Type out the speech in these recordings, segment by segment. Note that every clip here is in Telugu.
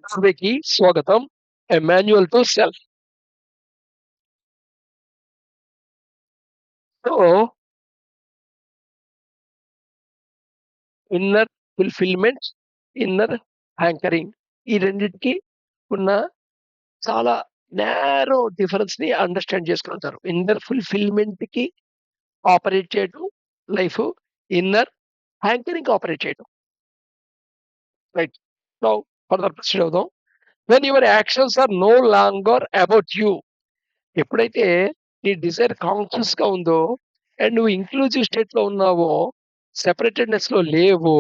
సభకి స్వాగతం. A manual to self. So, inner fulfilment, inner hankering ఈ రెండిటికి ఉన్న చాలా నారో డిఫరెన్స్‌ని అండర్‌స్టాండ్ చేసుకుంటారు. ఇన్నర్ ఫుల్‌ఫిల్‌మెంట్‌కి ఆపరేట్ చేయటం లైఫు. ఇన్నర్ హ్యాంకరింగ్‌కి ఆపరేట్ చేయటం. రైట్. నౌ ఫర్దర్ ప్రొసీడ్ అవుదాం. When your actions are no longer about you. ఎప్పుడైతే నీ డిజైర్ కాన్షియస్‌గా ఉందో అండ్ నువ్వు ఇంక్లూజివ్ స్టేట్‌లో ఉన్నావో, సెపరేటెడ్‌నెస్‌లో లేవో,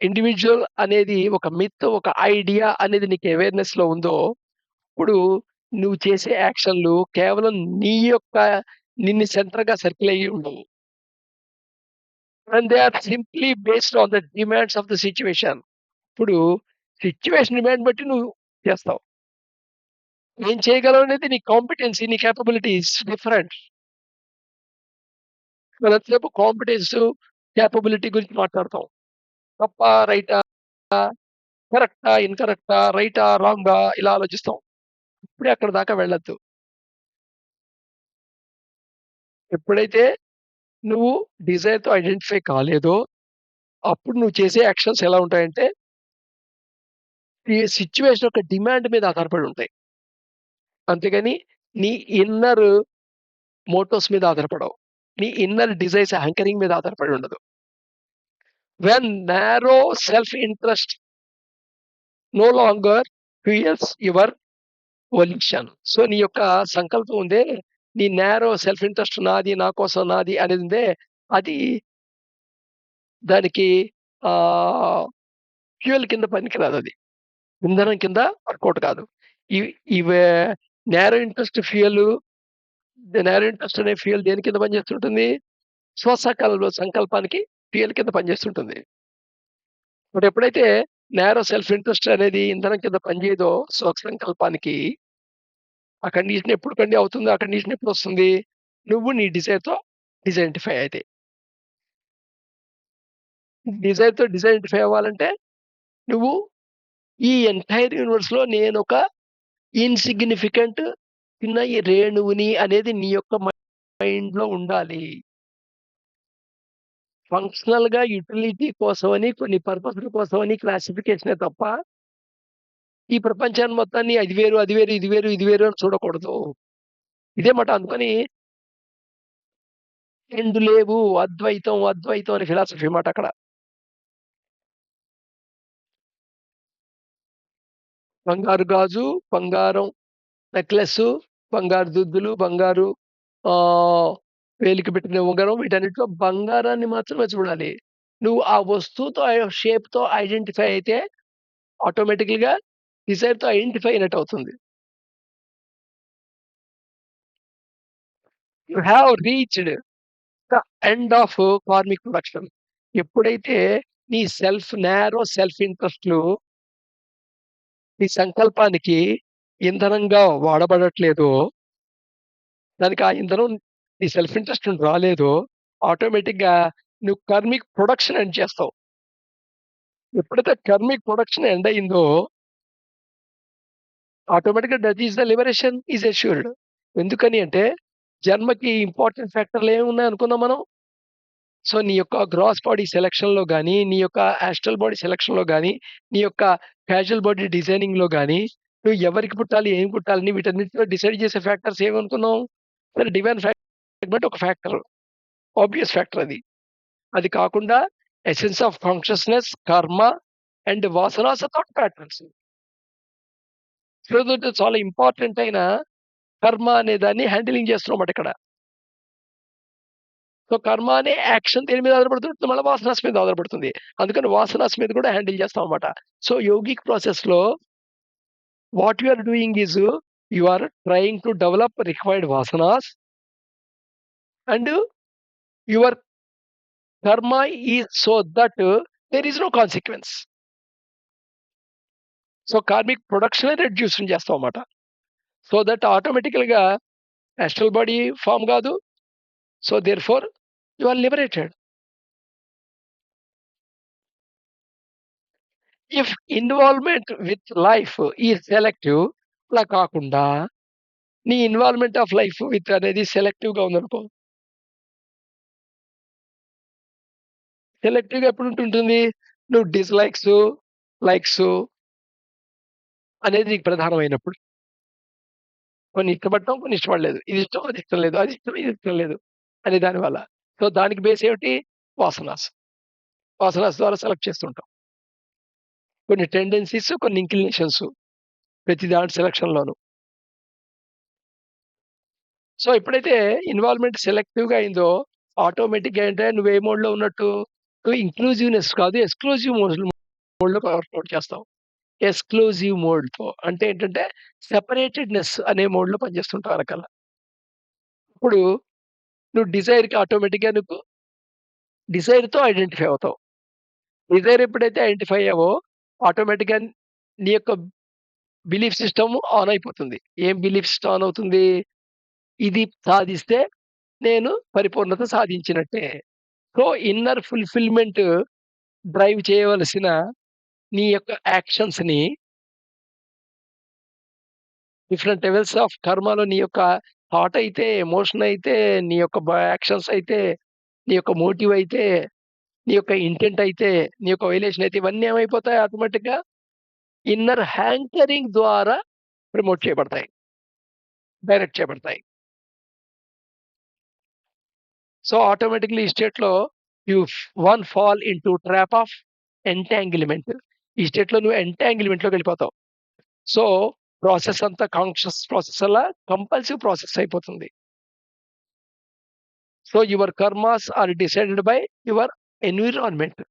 ఇండివిడ్యువల్ అనేది ఒక మిత్, ఒక ఐడియా అనేది నీకు అవేర్‌నెస్‌లో ఉందో, ఇప్పుడు నువ్వు చేసే యాక్షన్‌లు కేవలం నీ యొక్క నిన్ను సెంటర్‌గా సర్కిల్ అయ్యి ఉండవు. And they are simply based on the demands of the situation. ఇప్పుడు సిట్యుయేషన్ డిమాండ్ బట్టి నువ్వు చేస్తావు. ఏం చేయగలవు అనేది నీ కాంపిటెన్సీ, నీ కేపబిలిటీస్ డిఫరెంట్. మనం ఎంతసేపు కాంపిటెన్సు, కేపబిలిటీ గురించి మాట్లాడతాం. తప్పా? రైటా? కరెక్టా? ఇన్‌కరెక్టా? రైటా? రాంగా? ఇలా ఆలోచిస్తాం. ఇప్పుడే అక్కడి దాకా వెళ్ళొద్దు. ఎప్పుడైతే నువ్వు డిజైర్‌తో ఐడెంటిఫై కాలేదో, అప్పుడు నువ్వు చేసే యాక్షన్స్ ఎలా ఉంటాయంటే, ఈ సిట్యుయేషన్ యొక్క డిమాండ్ మీద ఆధారపడి ఉంటాయి. అంతేగాని నీ ఇన్నర్ మోటివ్స్ మీద ఆధారపడవు. నీ ఇన్నర్ డిజైర్స్ యాంకరింగ్ మీద ఆధారపడి ఉండదు. When narrow self interest no longer fuels your volition. So, నీ యొక్క సంకల్పం ఉందే, నీ నారో సెల్ఫ్ ఇంట్రెస్ట్ నాది, నా కోసం నాది అనేది ఉందే, అది దానికి ఆహ్, ఫ్యూయల్ కింద పనికిరాదది. ఇంధనం కింద వర్కౌట్ కాదు. ఇ ఇవే narrow interest fuel, narrow interest అనే ఫ్యూయల్ దేని కింద పనిచేస్తుంటుంది? సంకల్పానికి ఫ్యూయల్ కింద పనిచేస్తుంటుంది. బట్ ఎప్పుడైతే నారో సెల్ఫ్ ఇంట్రెస్ట్ అనేది ఇంధనం కింద పనిచేయదో స్వసంకల్పానికి, ఆ కండిషన్ ఎప్పుడు అవుతుందో, ఆ కండిషన్ ఎప్పుడొస్తుంది? నువ్వు నీ డిజైర్‌తో డిసైడెంటిఫై అయితే. డిజైర్‌తో డిసైడెంటిఫై అవ్వాలంటే, నువ్వు ఈ ఎంటైర్ యూనివర్స్‌లో నేనొక ఇన్‌సిగ్నిఫికెంట్ చిన్న ఈ రేణువుని అనేది నీ యొక్క మైండ్‌లో ఉండాలి. ఫంక్షనల్‌గా యుటిలిటీ కోసమని, కొన్ని పర్పస్‌ల కోసమని క్లాసిఫికేషనే తప్ప, ఈ ప్రపంచాన్ని మొత్తాన్ని అది వేరు, అది వేరు, ఇది వేరు, ఇది వేరు అని చూడకూడదు. ఇదే మాట అందుకని రెండు లేవు, అద్వైతం, అద్వైతం అని ఫిలాసఫీ మాట అక్కడ. బంగారు గాజు, బంగారం నెక్లెసు, బంగారు దుద్దులు, బంగారు ఆహ్, వేలికి పెట్టిన ఉంగరం వీటన్నిటిలో బంగారాన్ని మాత్రమే చూడాలి. నువ్వు ఆ వస్తువుతో షేప్‌తో ఐడెంటిఫై అయితే ఆటోమేటికల్‌గా డిజైర్‌తో ఐడెంటిఫై అయినట్టు అవుతుంది. You have reached the end of karmic production. ఎప్పుడైతే నీ నారో సెల్ఫ్ ఇంట్రెస్ట్‌లు నీ సంకల్పానికి ఇంధనంగా వాడబడట్లేదో, దానికి ఆ ఇంధనం నీ సెల్ఫ్ ఇంట్రెస్ట్ నుండి రాలేదో, ఆటోమేటిక్‌గా నువ్వు కర్మిక్ ప్రొడక్షన్ ఎండ్ చేస్తావు. ఎప్పుడైతే కర్మిక్ ప్రొడక్షన్ ఎండ్ అయిందో, ఆటోమేటిక్‌గా that is the liberation is assured. ఎందుకని అంటే, జన్మకి ఇంపార్టెంట్ ఫ్యాక్టర్‌లు ఏమున్నాయి అనుకున్నాం మనం? సో, నీ యొక్క గ్రాస్ బాడీ సెలక్షన్‌లో గాని, నీ యొక్క యాస్ట్రల్ బాడీ సెలక్షన్‌లో గాని, నీ యొక్క క్యాజువల్ బాడీ డిజైనింగ్‌లో గాని, నువ్వు ఎవరికి పుట్టాలి, ఏం పుట్టాలని వీటన్నిటిలో డిసైడ్ చేసే ఫ్యాక్టర్స్ ఏమనుకున్నాం? సరే డివైన్ ఫ్రాగ్మెంట్ ఒక ఫ్యాక్టర్. ఆబ్వియస్ ఫ్యాక్టర్ అది. అది కాకుండా ఎసెన్స్ ఆఫ్ కాన్షియస్‌నెస్, కర్మ and వాసనాస్ thought patterns. So, that చాలా ఇంపార్టెంట్ అయిన కర్మ అనే దాన్ని హ్యాండిలింగ్ చేస్తున్నామట ఇక్కడ. సో, కర్మ అనే యాక్షన్ దేని మీద ఆధారపడుతుంది? మళ్ళా వాసనాస్ మీద ఆధారపడుతుంది. అందుకని వాసనాస్ మీద కూడా హ్యాండిల్ చేస్తామన్నమాట. సో, యోగిక్ ప్రాసెస్‌లో what you are doing is you are trying to develop required vasanas and your karma is so that there is no consequence. So, karmic ప్రొడక్షనే రెడ్యూషన్ చేస్తామన్నమాట. సో దట్ ఆటోమేటికల్‌గా యాస్ట్రల్ బాడీ ఫార్మ్ గాదు. So, therefore you are liberated. If involvement with life is selective అలా కాకుండా నీ ఇన్వాల్వ్‌మెంట్ ఆఫ్ లైఫ్ విత్ అనేది సెలెక్టివ్‌గా ఉందనుకో. సెలెక్టివ్‌గా ఎప్పుడుంటుంటుంది? నువ్వు డిస్‌లైక్సు, లైక్సు అనేది నీకు ప్రధానమైనప్పుడు. కొన్ని ఇష్టపడటం, కొన్ని ఇష్టపడలేదు. ఇది ఇష్టం, అది ఇష్టం లేదు. అది ఇష్టం, ఇది ఇష్టం లేదు. అనే దాని వల్ల. సో, దానికి బేస్ ఏమిటి? వాసనాస్. వాసనాస్ ద్వారా సెలెక్ట్ చేస్తుంటాం. కొన్ని టెండెన్సీస్, కొన్ని ఇంక్లినేషన్స్ ప్రతి దాంట్లో సెలక్షన్‌లోను. సో, ఎప్పుడైతే ఇన్వాల్వ్‌మెంట్ సెలెక్టివ్‌గా అయిందో ఆటోమేటిక్‌గా ఏంటే నువ్వు ఏ మోడ్‌లో ఉన్నట్టు, నువ్వు ఇంక్లూజివ్‌నెస్ కాదు ఎక్స్‌క్లూజివ్ మోడ్‌లో వర్కౌట్ చేస్తావు. ఎక్స్‌క్లూజివ్ మోడ్‌తో అంటే ఏంటంటే సెపరేటెడ్‌నెస్ అనే మోడ్‌లో పనిచేస్తుంటావు వెనకాల. ఇప్పుడు నువ్వు డిజైర్‌కి ఆటోమేటిక్‌గా నువ్వు డిజైర్‌తో ఐడెంటిఫై అవుతావు. డిజైర్ ఎప్పుడైతే ఐడెంటిఫై అయ్యావో ఆటోమేటిక్‌గా నీ యొక్క బిలీఫ్ సిస్టమ్ ఆన్ అయిపోతుంది. ఏం బిలీఫ్ సిస్టమ్ ఆన్ అవుతుంది? ఇది సాధిస్తే నేను పరిపూర్ణత సాధించినట్టే. సో, ఇన్నర్ ఫుల్‌ఫిల్‌మెంట్ డ్రైవ్ చేయవలసిన నీ యొక్క యాక్షన్స్‌ని డిఫరెంట్ లెవెల్స్ ఆఫ్ కర్మలో నీ యొక్క థాట్ అయితే, ఎమోషన్ అయితే, నీ యొక్క యాక్షన్స్ అయితే, నీ యొక్క మోటివ్ అయితే, నీ యొక్క ఇంటెంట్ అయితే, నీ యొక్క వైలేషన్ అయితే ఇవన్నీ ఏమైపోతాయి ఆటోమేటిక్‌గా ఇన్నర్ హ్యాంకరింగ్ ద్వారా ప్రమోట్ చేయబడతాయి. డైరెక్ట్ చేయబడతాయి. సో, ఆటోమేటిక్‌లీ ఈ స్టేట్‌లో you one fall into trap of entanglement. ఈ స్టేట్‌లో నువ్వు ఎంటాంగిల్‌మెంట్‌లోకెళ్ళిపోతావు. సో, ప్రాసెస్ అంతా కాన్షియస్ ప్రాసెస్ అలా కంపల్సివ్ ప్రాసెస్ అయిపోతుంది. So, your karmas are decided by your environment.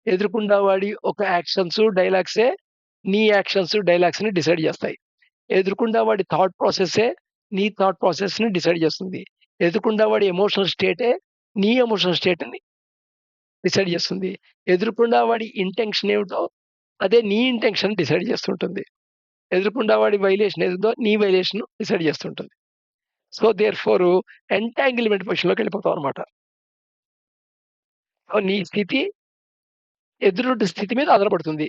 ఎదురుగుండా వాడి ఒక యాక్షన్స్, డైలాగ్సే నీ యాక్షన్స్, డైలాగ్స్‌ని డిసైడ్ జేస్తాయి. ఎదురుగుండా వాడి థాట్ ప్రాసెస్సే నీ థాట్ ప్రాసెస్‌ని డిసైడ్ జేస్తుంది. ఎదురుగుండా వాడి ఎమోషనల్ స్టేటే నీ ఎమోషనల్ స్టేట్‌ని డిసైడ్ జేస్తుంది. ఎదురుగుండా వాడి ఇంటెన్షన్ ఏమిటో అదే నీ ఇంటెన్షన్ డిసైడ్ జేస్తుంటుంది. ఎదురుగుండా వాడి వైలేషన్ ఏదుందో నీ వైలేషన్ డిసైడ్ జేస్తుంటుంది. సో, దేర్‌ఫోర్ ఎంటాంగిల్‌మెంట్ పొజిషన్‌లోకెళ్ళిపోతావనమాట. సో, నీ స్థితి ఎదురుటి స్థితి మీద ఆధారపడుతుంది.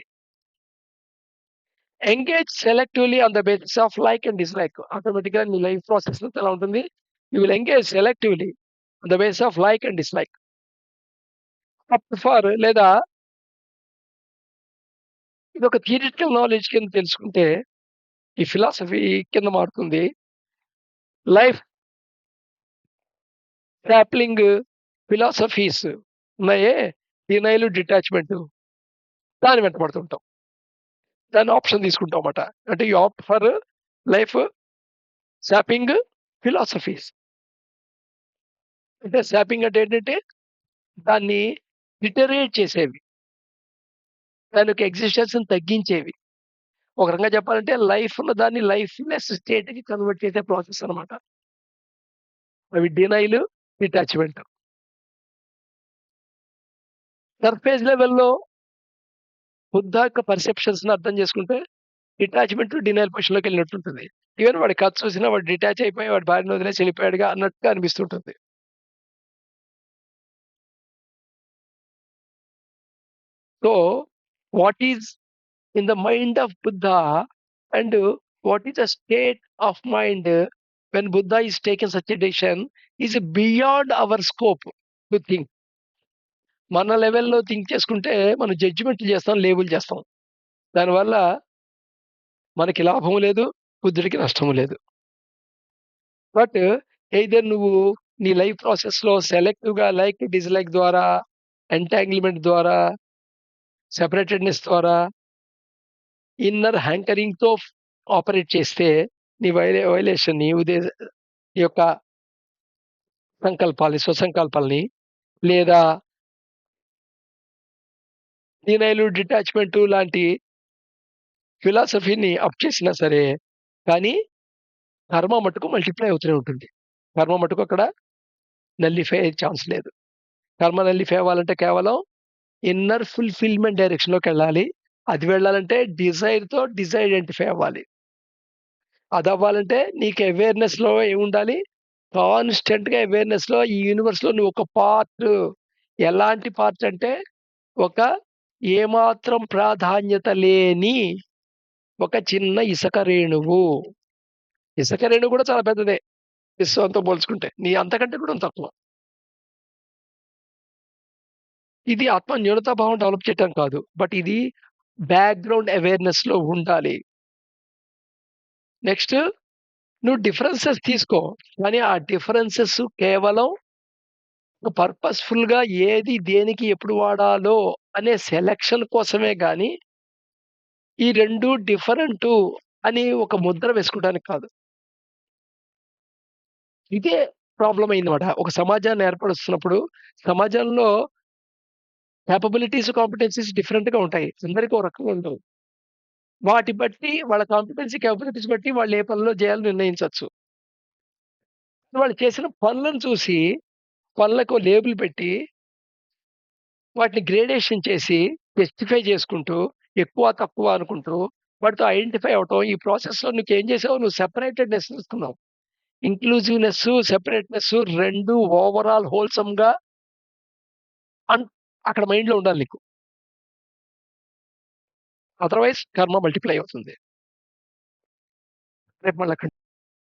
Engage selectively on the basis of like and dislike. ఆటోమేటిక్‌గా నీ లైఫ్ ప్రాసెస్ అంతా ఎలా ఉంటుంది? You will engage selectively on the basis of like and dislike. అప్ ఫర్ లేదా ఇదొక థియరిటికల్ నాలెడ్జ్ కింద తెలుసుకుంటే, ఈ ఫిలాసఫీ కింద మారుతుంది. లైఫ్ సాప్లింగ్ ఫిలాసఫీస్ ఉన్నాయే, డినైల్, డిటాచ్‌మెంట్ దాని వెంట పడుతుంటాం. దాన్ని ఆప్షన్ తీసుకుంటాం మాట. అంటే you opt for life sapping philosophies. అంటే సాపింగ్ అంటే ఏంటంటే దాన్ని డిటరేట్ చేసేవి. దాని యొక్క ఎక్సిస్టెన్స్‌ని తగ్గించేవి. ఒక రకంగా చెప్పాలంటే లైఫ్ ఉన్న దాన్ని లైఫ్‌లెస్ స్టేట్‌కి కన్వర్ట్ చేసే ప్రాసెస్ అన్నమాట. అవి డినైల్, డిటాచ్‌మెంట్. సర్ఫేస్ లెవెల్‌లో బుద్ధ యొక్క పర్సెప్షన్స్‌ని అర్థం చేసుకుంటే డిటాచ్‌మెంట్, డినైల్ పొజిషన్‌లోకెళ్ళినట్టుంటది. ఈవెన్ వాడి కథ చూసినా వాడు డిటాచ్ అయిపోయి వాడి భార్యను వదిలేసి ఎళ్ళిపోయాడుగా అన్నట్టుగా అనిపిస్తుంటుంది. So, what is in the mind of Buddha and what is the state of mind when Buddha is taking such a decision is beyond our scope to think. మన లెవెల్‌లో థింక్ చేసుకుంటే మనం జడ్జిమెంట్లు చేస్తాం, లేబుల్ చేస్తాం. దానివల్ల మనకి లాభం లేదు, బుద్ధుడికి నష్టం లేదు. బట్ ఎయిదర్ నువ్వు నీ లైఫ్ ప్రాసెస్‌లో సెలెక్టివ్‌గా లైక్, డిస్‌లైక్ ద్వారా, ఎంటాంగిల్‌మెంట్ ద్వారా, సెపరేటెడ్‌నెస్ ద్వారా ఇన్నర్ హ్యాంకరింగ్‌తో ఆపరేట్ చేస్తే నీ వైలేషన్‌ని నీ యొక్క సంకల్పాల్ని, స్వసంకల్పాల్ని లేదా డీనైలు, డిటాచ్‌మెంటు లాంటి ఫిలాసఫీని అప్ చేసినా సరే, కానీ కర్మ మట్టుకు మల్టిప్లై అవుతూనే ఉంటుంది. కర్మ మట్టుకు అక్కడ నల్లిఫై అయ్యే ఛాన్స్ లేదు. కర్మ నల్లిఫై అవ్వాలంటే కేవలం ఇన్నర్ ఫుల్‌ఫిల్‌మెంట్ డైరెక్షన్‌లోకెళ్ళాలి. అది వెళ్ళాలంటే డిజైర్‌తో డిసైడెంటిఫై అవ్వాలి. అదవ్వాలంటే నీకు అవేర్‌నెస్‌లో ఏముండాలి? కాన్స్టెంట్‌గా అవేర్‌నెస్‌లో ఈ యూనివర్స్‌లో నువ్వు ఒక పార్ట్. ఎలాంటి పార్ట్ అంటే ఒక ఏమాత్రం ప్రాధాన్యత లేని ఒక చిన్న ఇసక రేణువు. ఇసక రేణువు కూడా చాలా పెద్దదే. విశ్వంతో పోల్చుకుంటే. అంతకంటే కూడా తక్కువ. ఇది ఆత్మ న్యూనతా భావం డెవలప్ చేయటం కాదు. బట్ ఇది బ్యాక్‌గ్రౌండ్ అవేర్‌నెస్‌లో ఉండాలి. నెక్స్ట్ నువ్వు డిఫరెన్సెస్ తీసుకో. కానీ ఆ డిఫరెన్సెస్ కేవలం పర్పస్‌ఫుల్‌గా ఏది దేనికి ఎప్పుడు వాడాలో అనే సెలక్షన్ కోసమే గాని, ఈ 2 డిఫరెంటు అని ఒక ముద్ర వేసుకోవడానికి కాదు. ఇదే ప్రాబ్లమ్ అయిందన్నమాట. ఒక సమాజాన్ని ఏర్పరుస్తున్నప్పుడు సమాజంలో కేపబిలిటీస్, కాంపిటెన్సీస్ డిఫరెంట్‌గా ఉంటాయి. అందరికి ఒక రకంగా ఉండవు. వాటి బట్టి వాళ్ళ కాంపిటెన్సీ, కేపబిలిటీస్ బట్టి వాళ్ళు ఏ పనిలో చేయాలో నిర్ణయించొచ్చు. వాళ్ళు చేసిన పనులను చూసి పనులకు లేబుల్ పెట్టి వాటిని గ్రేడేషన్ చేసి జస్టిఫై చేసుకుంటూ ఎక్కువ, తక్కువ అనుకుంటూ వాటితో ఐడెంటిఫై అవ్వటం. ఈ ప్రాసెస్‌లో నీకేం చేసావు నువ్వు సెపరేటెడ్‌నెస్ తీసుకున్నావు. ఇంక్లూజివ్‌నెస్సు, సెపరేట్‌నెస్సు 2 ఓవరాల్ హోల్‌సమ్‌గా అన్ అక్కడ మైండ్‌లో ఉండాలి నీకు. అదర్‌వైస్ కర్మ మల్టిప్లై అవుతుంది. రేపు మళ్ళా